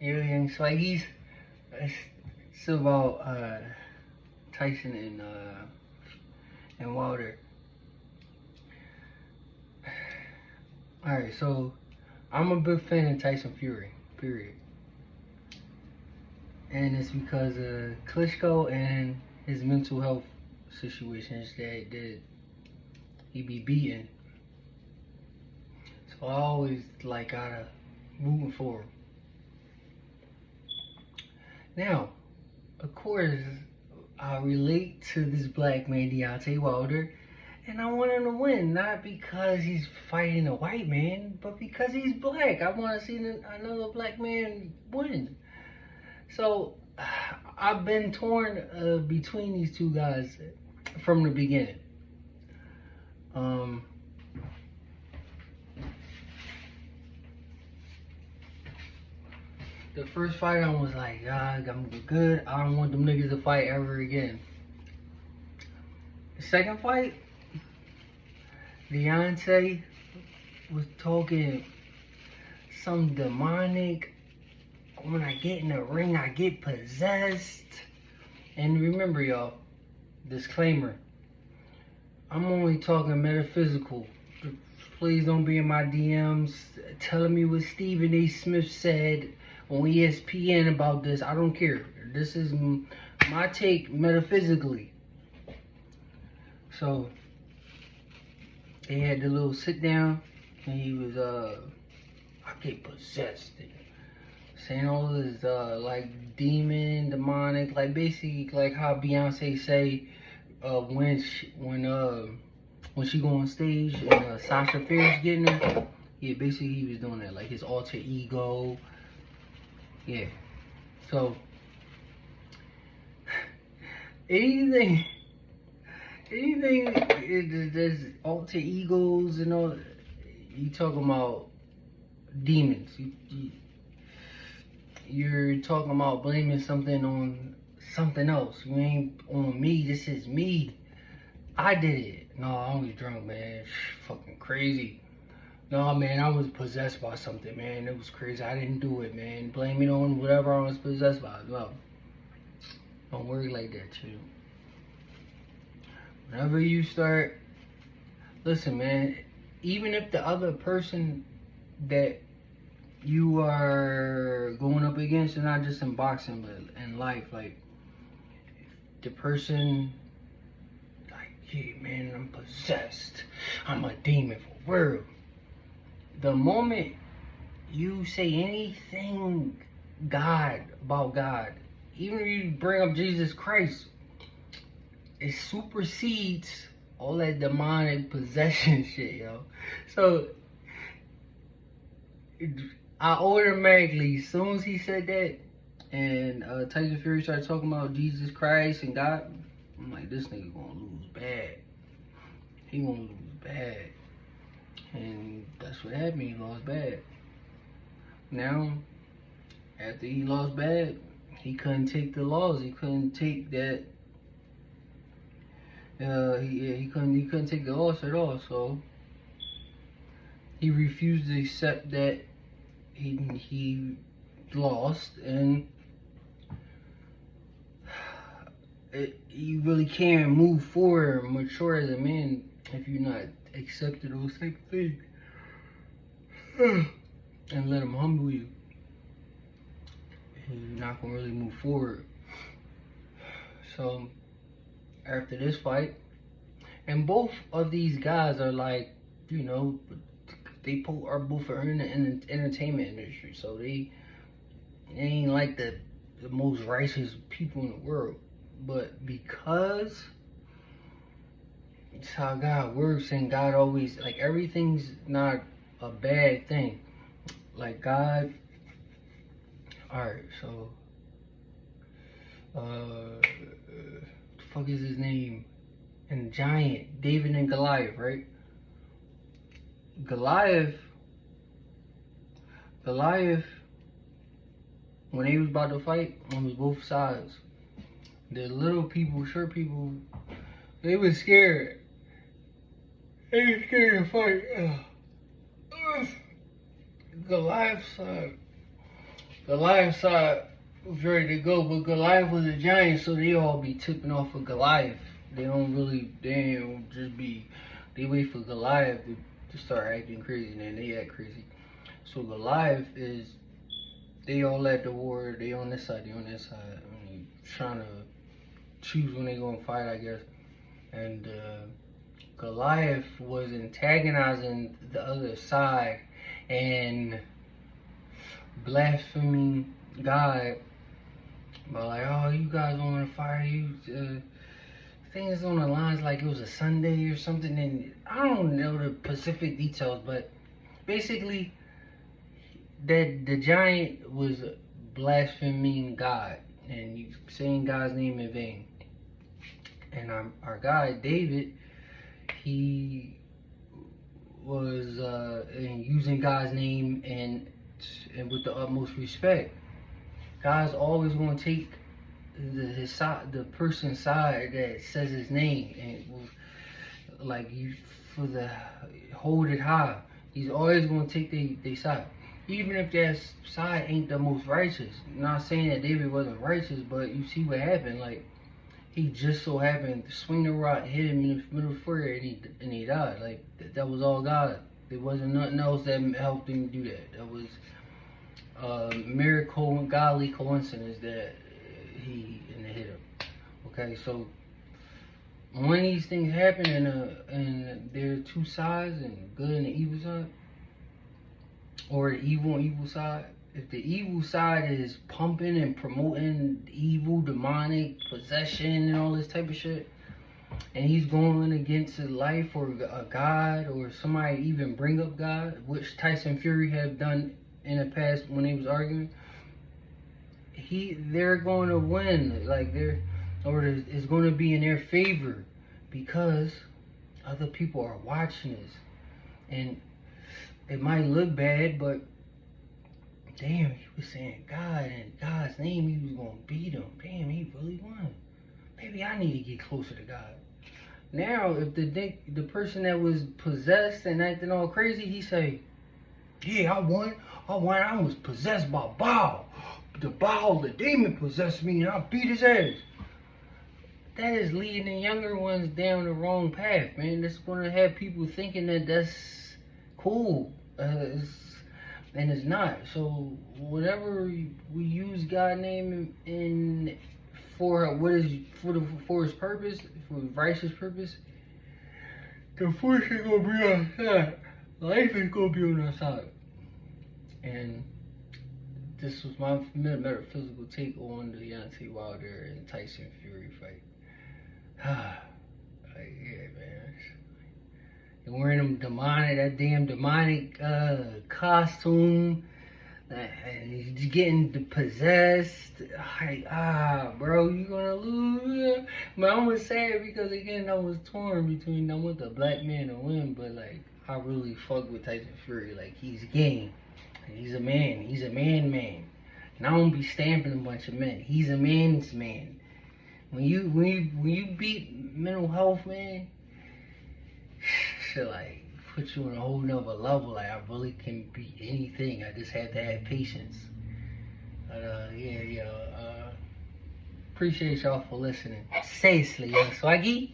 Young Swaggies. It's about Tyson and Wilder. Alright, so I'm a big fan of Tyson Fury, period. And it's because of Klitschko and his mental health situations that he be beaten. So I always gotta rooting for him. Now, of course, I relate to this black man, Deontay Wilder, and I want him to win, not because he's fighting a white man, but because he's black. I want to see another black man win. So, I've been torn between these two guys from the beginning. The first fight, I was like, I'm good. I don't want them niggas to fight ever again. The second fight, Deontay was talking some demonic. When I get in the ring, I get possessed. And remember, y'all, disclaimer, I'm only talking metaphysical. Please don't be in my DMs telling me what Stephen A. Smith said on ESPN about this. I don't care. This is my take metaphysically. So they had the little sit down, and he was I get possessed, saying all this like demon, demonic, like basically like how Beyonce say when she go on stage and Sasha Fierce getting her. Yeah, basically he was doing that, like his alter ego. Yeah. So anything there's alter egos and all. You talking about demons. You're talking about blaming something on something else. You ain't on me. This is me. I did it. No, I was drunk, man. Fucking crazy. No, man, I was possessed by something, man. It was crazy. I didn't do it, man. Blame it on whatever I was possessed by. No. Don't worry like that, too. Whenever you start, listen, man, even if the other person that you are going up against, and not just in boxing, but in life, like, the person, like, yeah, man, I'm possessed. I'm a demon for real. The moment you say anything about God, even if you bring up Jesus Christ, it supersedes all that demonic possession shit, yo. So I automatically, as soon as he said that, and Tyson Fury started talking about Jesus Christ and God, I'm like, this nigga gonna lose bad. He gonna lose bad. And that's what happened. He lost bad. Now, after he lost bad, he couldn't take the loss. He couldn't take that. He couldn't take the loss at all. So he refused to accept that he lost, and you really can't move forward and mature as a man if you're not accepting those type of things. And let him humble you. You're not gonna really move forward. So after this fight, and both of these guys are like, you know, they are both in the entertainment industry, so they ain't like the most righteous people in the world. But because it's how God works, and God always, like, everything's not a bad thing. Like God, alright, so the fuck is his name? And Giant, David and Goliath, right? Goliath, when they was about to fight, on both sides, the little people, short people, they was scared. They was scared to fight. Goliath's side, Goliath side was ready to go, but Goliath was a giant, so they all be tipping off of Goliath. They don't just be, they wait for Goliath to start acting crazy, and then they act crazy. So Goliath is, they all at the war, they on this side, they on that side. I mean, trying to choose when they gonna fight, I guess. And Goliath was antagonizing the other side and blaspheming God by like, oh, you guys don't want to fight. Things on the lines like it was a Sunday or something, and I don't know the specific details, but basically that the giant was blaspheming God and saying God's name in vain. And our guy David, he was using God's name and with the utmost respect. God's always going to take the person's side that says his name, and like you for the hold it high. He's always going to take their side, even if that side ain't the most righteous. Not saying that David wasn't righteous, but you see what happened. Like he just so happened to swing the rock, hit him in the middle forehead, and he died. Like that was all God. There wasn't nothing else that helped him do that. That was miracle and godly coincidence that he hit him. Okay, so when these things happen and there are two sides, and good and the evil side, or the evil and evil side, if the evil side is pumping and promoting evil, demonic possession and all this type of shit, and he's going against his life or a God or somebody even bring up God, which Tyson Fury have done in the past when he was arguing, they're going to win. Like it's going to be in their favor because other people are watching this, and it might look bad, but damn, he was saying God and God's name, he was going to beat him. Damn, he really won. Maybe I need to get closer to God. Now, if the person that was possessed and acting all crazy, he say, yeah, I won. I was possessed by Baal. The demon possessed me and I beat his ass. That is leading the younger ones down the wrong path, man. That's going to have people thinking that that's cool. And it's not. So whenever we use God's name for his purpose, for righteous purpose, the force is gonna be on our side. Life is gonna be on our side. And this was my metaphysical take on the Deontay Wilder and Tyson Fury fight. Like, yeah, man. And wearing that damn demonic costume, and he's getting possessed. Like, bro, you gonna lose. But I'm gonna say it because again, I was torn between I want the black man to win, but like I really fuck with Tyson Fury. Like he's game. He's a man. He's a man. And I don't be stamping a bunch of men. He's a man's man. When you beat mental health, man, shit like put you on a whole nother level. Like I really can beat anything. I just have to have patience. But appreciate y'all for listening. Seriously, Swaggy.